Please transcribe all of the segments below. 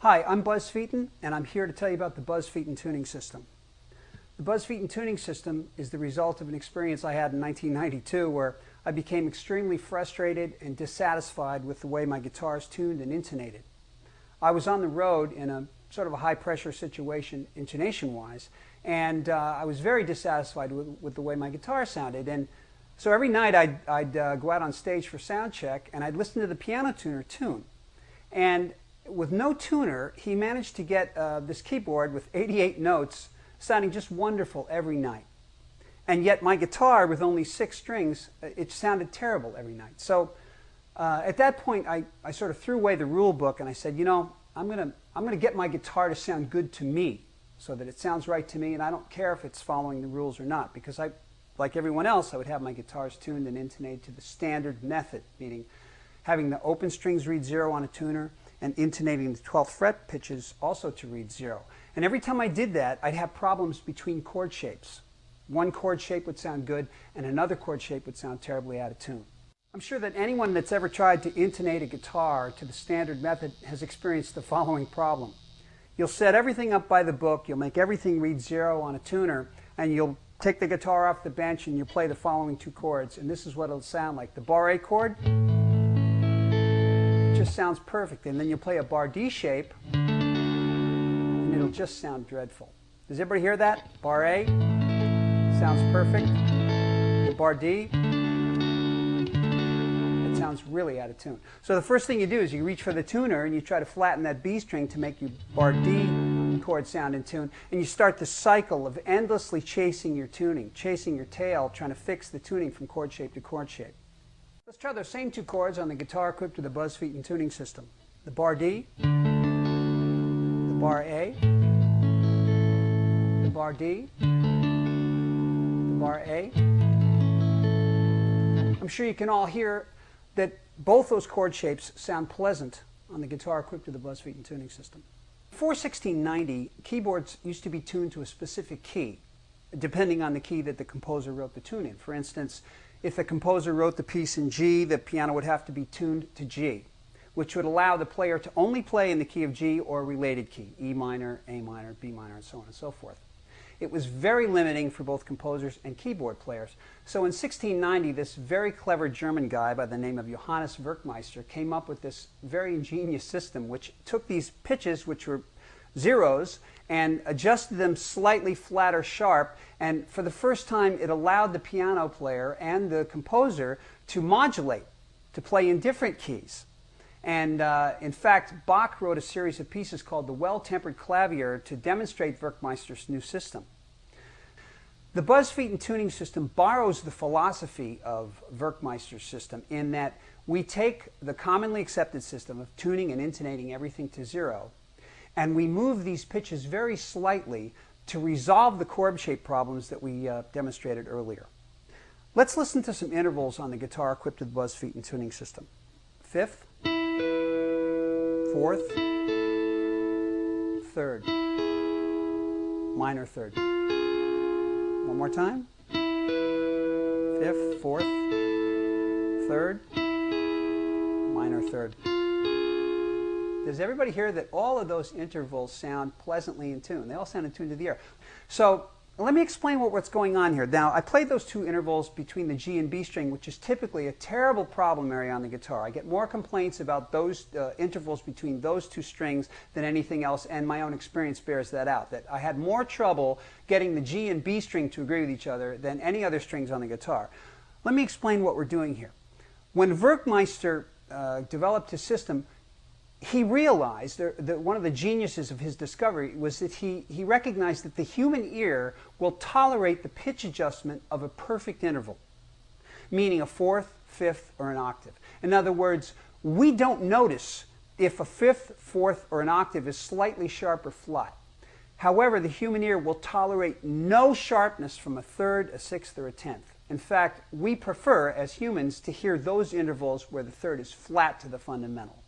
Hi, I'm Buzz Feiten, and I'm here to tell you about the Buzz Feiten tuning system. The Buzz Feiten tuning system is the result of an experience I had in 1992 where I became extremely frustrated and dissatisfied with the way my guitars tuned and intonated. I was on the road in a sort of a high-pressure situation, intonation-wise, and I was very dissatisfied with the way my guitar sounded. And so every night I'd go out on stage for sound check, and I'd listen to the piano tuner tune. And with no tuner, he managed to get this keyboard with 88 notes sounding just wonderful every night. And yet my guitar, with only 6 strings, it sounded terrible every night. So at that point, I sort of threw away the rule book and I said, you know, I'm gonna get my guitar to sound good to me, so that it sounds right to me, and I don't care if it's following the rules or not, because like everyone else, I would have my guitars tuned and intonated to the standard method, meaning having the open strings read 0 on a tuner and intonating the 12th fret pitches also to read 0. And every time I did that, I'd have problems between chord shapes. One chord shape would sound good, and another chord shape would sound terribly out of tune. I'm sure that anyone that's ever tried to intonate a guitar to the standard method has experienced the following problem. You'll set everything up by the book, you'll make everything read 0 on a tuner, and you'll take the guitar off the bench and you'll play the following 2 chords, and this is what it'll sound like. The bar A chord just sounds perfect, and then you'll play a bar D shape and it'll just sound dreadful. Does everybody hear that? Bar A sounds perfect. The bar D, it sounds really out of tune. So the first thing you do is you reach for the tuner and you try to flatten that B string to make your bar D chord sound in tune, and you start the cycle of endlessly chasing your tuning, chasing your tail, trying to fix the tuning from chord shape to chord shape. Let's try those same 2 chords on the guitar equipped with the Buzz Feiten tuning system. The bar D, the bar A, the bar D, the bar A. I'm sure you can all hear that both those chord shapes sound pleasant on the guitar equipped with the Buzz Feiten tuning system. Before 1690, keyboards used to be tuned to a specific key, depending on the key that the composer wrote the tune in. For instance, if the composer wrote the piece in G, the piano would have to be tuned to G, which would allow the player to only play in the key of G or a related key, E minor, A minor, B minor, and so on and so forth. It was very limiting for both composers and keyboard players. So in 1690, this very clever German guy by the name of Johannes Werkmeister came up with this very ingenious system which took these pitches, which were zeros, and adjusted them slightly flat or sharp, and for the first time it allowed the piano player and the composer to modulate, to play in different keys. And in fact, Bach wrote a series of pieces called the Well-Tempered Clavier to demonstrate Werkmeister's new system. The Buzz Feiten tuning system borrows the philosophy of Werkmeister's system in that we take the commonly accepted system of tuning and intonating everything to 0, and we move these pitches very slightly to resolve the chord shape problems that we demonstrated earlier. Let's listen to some intervals on the guitar equipped with the Buzz Feiten tuning system. 5th, 4th, 3rd, minor 3rd. One more time. 5th, 4th, 3rd, minor 3rd. Does everybody hear that all of those intervals sound pleasantly in tune? They all sound in tune to the ear. So let me explain what's going on here. Now, I played those 2 intervals between the G and B string, which is typically a terrible problem area on the guitar. I get more complaints about those intervals between those 2 strings than anything else, and my own experience bears that out, that I had more trouble getting the G and B string to agree with each other than any other strings on the guitar. Let me explain what we're doing here. When Werkmeister developed his system, he realized that one of the geniuses of his discovery was that he recognized that the human ear will tolerate the pitch adjustment of a perfect interval, meaning a 4th, 5th, or an octave. In other words, we don't notice if a 5th, 4th, or an octave is slightly sharp or flat. However, the human ear will tolerate no sharpness from a 3rd, a 6th, or a 10th. In fact, we prefer, as humans, to hear those intervals where the 3rd is flat to the fundamental.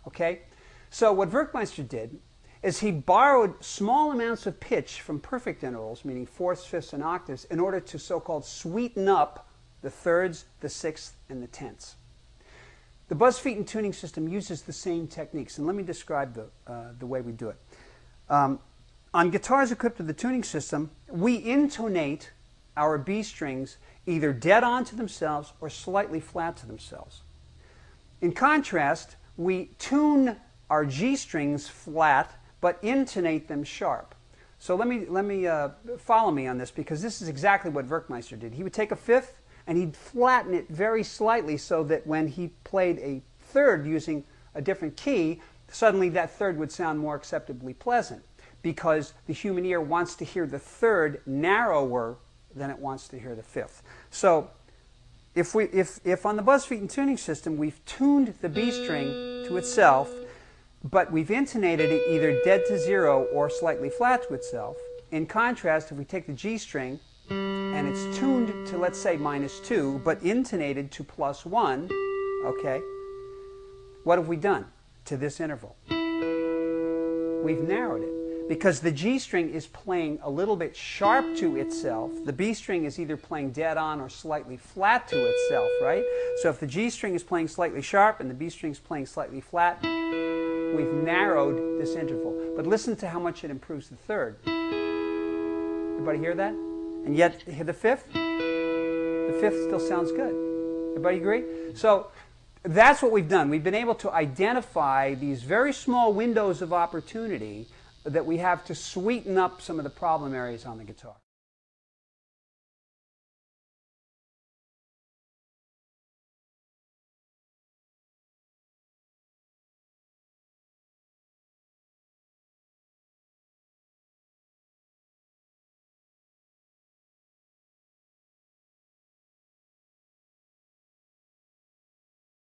Okay? So what Werkmeister did is he borrowed small amounts of pitch from perfect intervals, meaning 4ths, 5ths, and octaves, in order to so-called sweeten up the 3rds, the 6ths, and the 10ths. The Buzz Feiten tuning system uses the same techniques, and let me describe the way we do it. On guitars equipped with the tuning system, we intonate our B strings either dead on to themselves or slightly flat to themselves. In contrast, we tune our G strings flat but intonate them sharp. So let me follow me on this, because this is exactly what Werkmeister did. He would take a fifth and he'd flatten it very slightly so that when he played a third using a different key, suddenly that third would sound more acceptably pleasant, because the human ear wants to hear the third narrower than it wants to hear the fifth. So if on the Buzz Feiten tuning system we've tuned the B string to itself, but we've intonated it either dead to zero or slightly flat to itself. In contrast, if we take the G string and it's tuned to, let's say, -2, but intonated to +1, okay, what have we done to this interval? We've narrowed it, because the G string is playing a little bit sharp to itself. The B string is either playing dead on or slightly flat to itself, right? So if the G string is playing slightly sharp and the B string is playing slightly flat, we've narrowed this interval. But listen to how much it improves the third. Everybody hear that? And yet, hear the fifth? The fifth still sounds good. Everybody agree? So that's what we've done. We've been able to identify these very small windows of opportunity that we have to sweeten up some of the problem areas on the guitar.